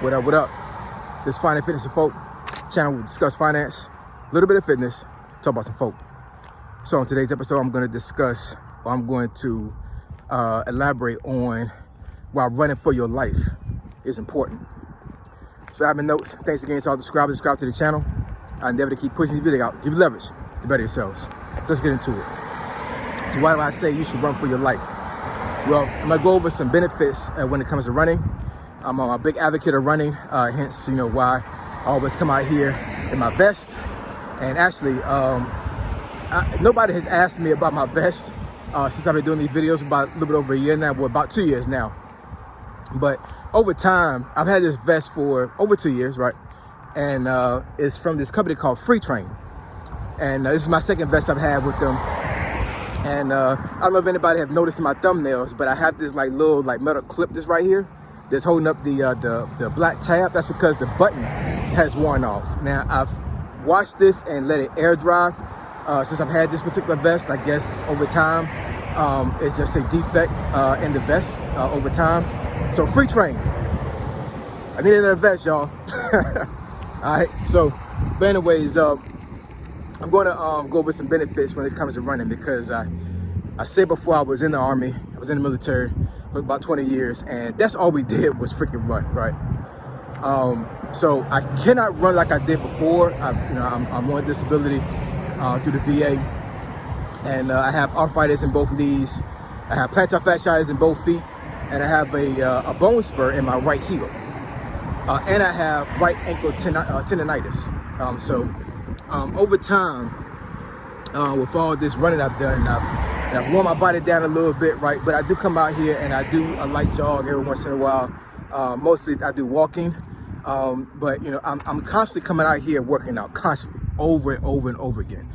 What up, what up? This Finance Fitness and Folk channel will discuss finance, a little bit of fitness, talk about some folk. So on today's episode, I'm going to elaborate on why running for your life is important. So I have my notes. Thanks again to all the subscribe to the channel. I endeavor to keep pushing the video out, give you leverage to better yourselves. Let's get into it. So why do I say you should run for your life? Well, I'm gonna go over some benefits when it comes to running. I'm a big advocate of running, hence, why I always come out here in my vest. And actually, nobody has asked me about my vest since I've been doing these videos about a little bit over a year now, well, about 2 years now. But over time, I've had this vest for over 2 years, right? And it's from this company called Free Train. And this is my second vest I've had with them. And I don't know if anybody have noticed in my thumbnails, but I have this little metal clip that's right here that's holding up the black tab. That's because the button has worn off. Now I've washed this and let it air dry since I've had this particular vest. I guess over time, it's just a defect in the vest over time. So Free Train, I need another vest, y'all. All right. So, but anyways, I'm going to go over some benefits when it comes to running, because I said before, I was in the Army, I was in the military for about 20 years, and that's all we did was freaking run, right? So I cannot run like I did before. I'm on disability through the VA, and I have arthritis in both knees. I have plantar fasciitis in both feet, and I have a bone spur in my right heel, and I have right ankle tendonitis. Over time, with all this running I've done, I've worn my body down a little bit, right? But I do come out here and I do a light jog every once in a while. Mostly I do walking, but I'm constantly coming out here working out, constantly, over and over and over again.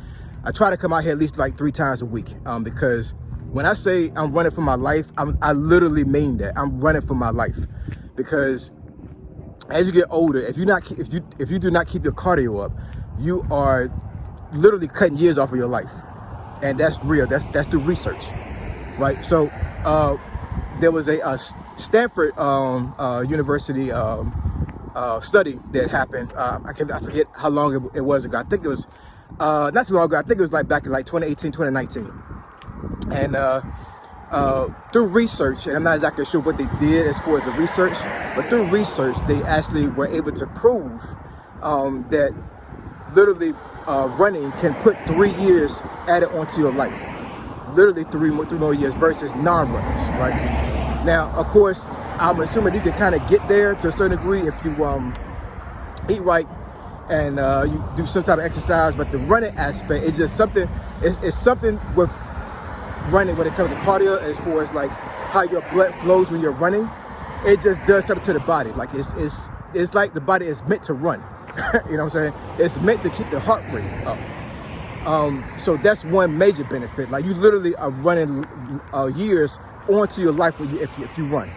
I try to come out here at least 3 times a week, because when I say I'm running for my life, I literally mean that. I'm running for my life, because as you get older, if you do not keep your cardio up, you are literally cutting years off of your life. And that's real. That's through research, right? So there was a Stanford University study that happened. I forget how long it was ago. I think it was not too long ago. I think it was back in 2018, 2019. And through research, and I'm not exactly sure what they did as far as the research, but through research, they actually were able to prove that literally running can put 3 years added onto your life. Literally 3 more years versus non-runners, right? Now, of course, I'm assuming you can kind of get there to a certain degree if you eat right and you do some type of exercise. But the running aspect is just something. It's something with running when it comes to cardio, as far as how your blood flows when you're running. It just does something to the body. It's like the body is meant to run. You know what I'm saying? It's meant to keep the heart rate up. So that's one major benefit. You literally are running years onto your life if you run.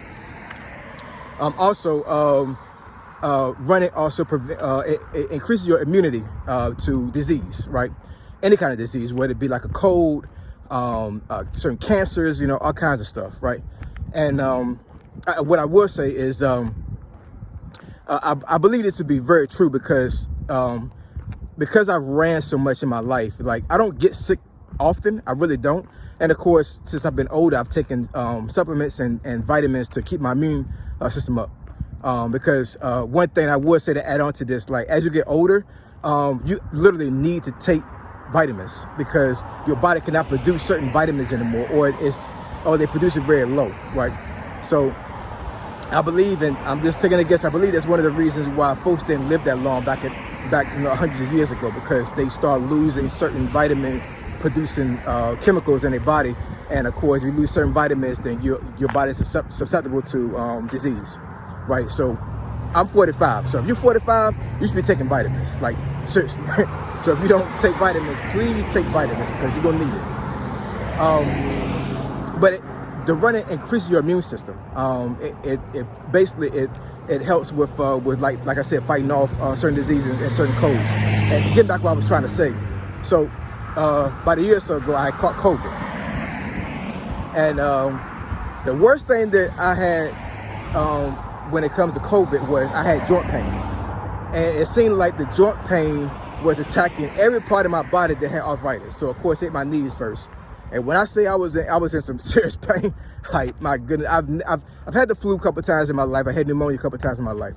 Running also it increases your immunity to disease, right? Any kind of disease, whether it be like a cold, certain cancers, all kinds of stuff, right? And what I will say is I believe this to be very true, because I've ran so much in my life. I don't get sick often. I really don't. And of course, since I've been older, I've taken supplements and vitamins to keep my immune system up. Because one thing I would say to add on to this, as you get older, you literally need to take vitamins, because your body cannot produce certain vitamins anymore, or they produce it very low, right? So I believe, and I'm just taking a guess, I believe that's one of the reasons why folks didn't live that long back hundreds of years ago, because they start losing certain vitamin producing chemicals in their body. And of course, if you lose certain vitamins, then your body is susceptible to disease, right? So I'm 45. So if you're 45, you should be taking vitamins, seriously. So if you don't take vitamins, please take vitamins, because you're gonna need it. But the running increases your immune system. It basically helps with like I said, fighting off certain diseases and certain colds. And getting back to what I was trying to say. So about a year or so ago, I caught COVID. And the worst thing that I had when it comes to COVID was I had joint pain. And it seemed like the joint pain was attacking every part of my body that had arthritis. So of course it hit my knees first. And when I say I was in some serious pain, like my goodness, I've had the flu a couple of times in my life. I had pneumonia a couple of times in my life.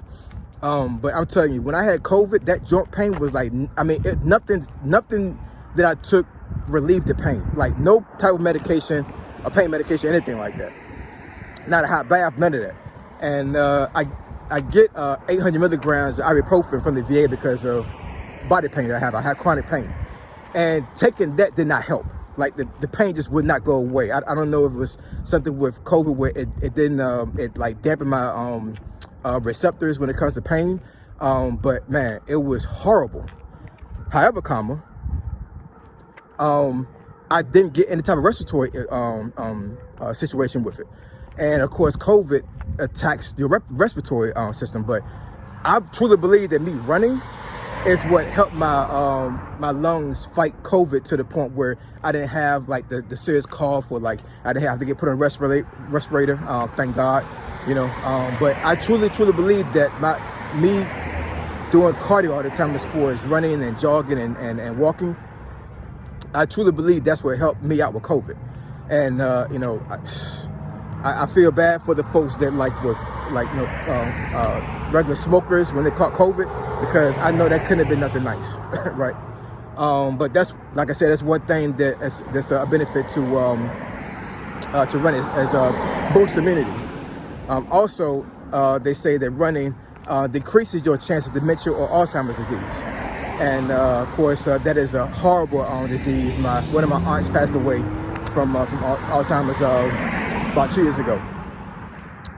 But I'm telling you, when I had COVID, that joint pain was like, I mean, nothing that I took relieved the pain. Like no type of medication, or pain medication, anything like that. Not a hot bath, none of that. And I get 800 milligrams of ibuprofen from the VA because of body pain that I have. I have chronic pain. And taking that did not help. Like the pain just would not go away. I don't know if it was something with COVID where it didn't, it like dampened my receptors when it comes to pain. But man, it was horrible. However, I didn't get any type of respiratory situation with it. And of course, COVID attacks your respiratory system. But I truly believe that me running is what helped my lungs fight COVID to the point where I didn't have like the serious cough, or like I didn't have to get put on a respirator. Thank God, you know. But I truly believe that me doing cardio all the time as far as running and jogging and walking, I truly believe that's what helped me out with COVID. And you know, I feel bad for the folks that were regular smokers when they caught COVID, because I know that couldn't have been nothing nice, right? But that's, like I said, that's one thing that's a benefit to running, as boost immunity. Also, they say that running decreases your chance of dementia or Alzheimer's disease. And of course, that is a horrible disease. One of my aunts passed away from Alzheimer's about 2 years ago.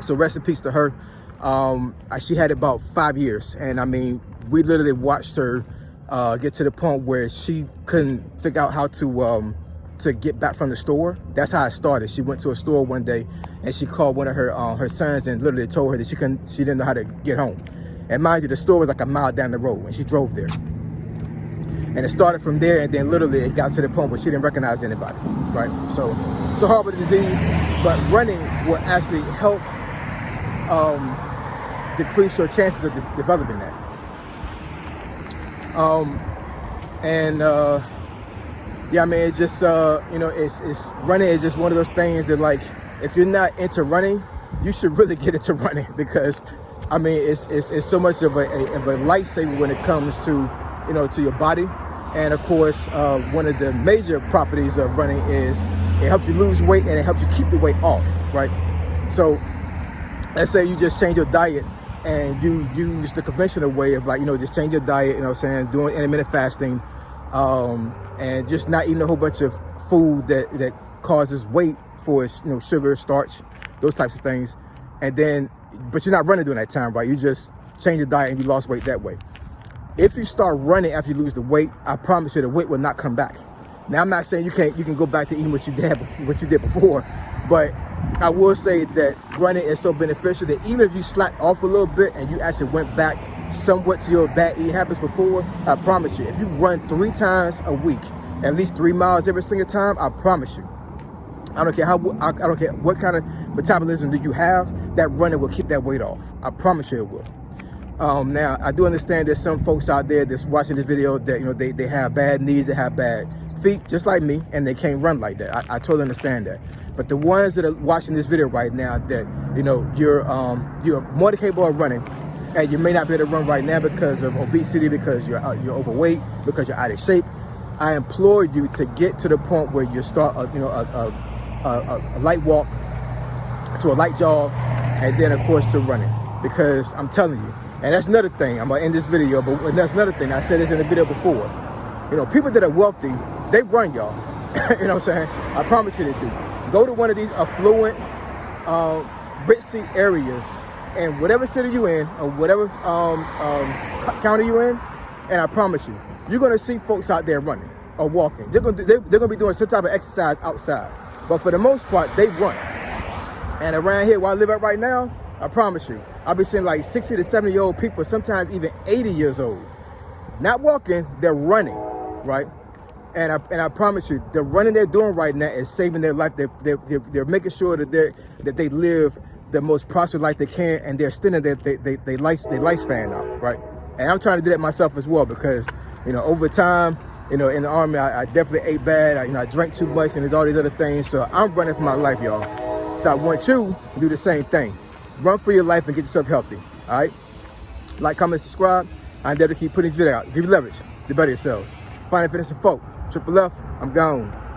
So rest in peace to her. She had it about 5 years, and I mean, we literally watched her get to the point where she couldn't figure out how to get back from the store. That's how it started. She went to a store one day and she called one of her sons and literally told her that she didn't know how to get home. And mind you, the store was like a mile down the road, and she drove there. And it started from there, and then literally it got to the point where she didn't recognize anybody, right? So it's a horrible disease, but running will actually help decrease your chances of developing that. Yeah, I mean, it's just, you know, it's running is just one of those things that, like, if you're not into running, you should really get into running, because, I mean, it's so much of a lifesaver when it comes to, you know, to your body. And of course, one of the major properties of running is it helps you lose weight and it helps you keep the weight off, right? So let's say you just change your diet and you use the conventional way of, like, you know, just change your diet, you know what I'm saying, doing intermittent fasting, and just not eating a whole bunch of food that causes weight for, you know, sugar, starch, those types of things. And then, but you're not running during that time, right? You just change your diet and you lost weight that way. If you start running after you lose the weight, I promise you the weight will not come back. Now, I'm not saying you can go back to eating what you did before, but I will say that running is so beneficial that even if you slacked off a little bit and you actually went back somewhat to your bad eating habits before, I promise you, if you run 3 times a week, at least 3 miles every single time, I promise you, I don't care what kind of metabolism that you have, that running will keep that weight off. I promise you it will. Now, I do understand there's some folks out there that's watching this video that, you know, they have bad knees, they have bad feet, just like me, and they can't run like that. I totally understand that. But the ones that are watching this video right now that, you know, you're more than capable of running, and you may not be able to run right now because of obesity, because you're overweight, because you're out of shape, I implore you to get to the point where you start a light walk to a light jog, and then of course to running. Because I'm telling you, and that's another thing, I'm gonna end this video, but that's another thing, I said this in the video before, you know, people that are wealthy, they run, y'all. You know what I'm saying? I promise you they do. Go to one of these affluent, ritzy areas, and whatever city you in, or whatever county you in, and I promise you, you're gonna see folks out there running or walking. They're gonna be doing some type of exercise outside, but for the most part, they run. And around here, where I live at right now, I promise you, I'll be seeing like 60 to 70-year-old people, sometimes even 80 years old, not walking, they're running, right? And I promise you, the running they're doing right now is saving their life. They're making sure that they live the most prosperous life they can, and they're extending their lifespan out, right? And I'm trying to do that myself as well, because, you know, over time, you know, in the Army, I definitely ate bad. I drank too much, and there's all these other things. So I'm running for my life, y'all. So I want you to do the same thing. Run for your life and get yourself healthy, all right? Like, comment, subscribe. I endeavor to keep putting this video out. Give you leverage to better yourselves. Finding Fitness and Folk. Triple F, I'm gone.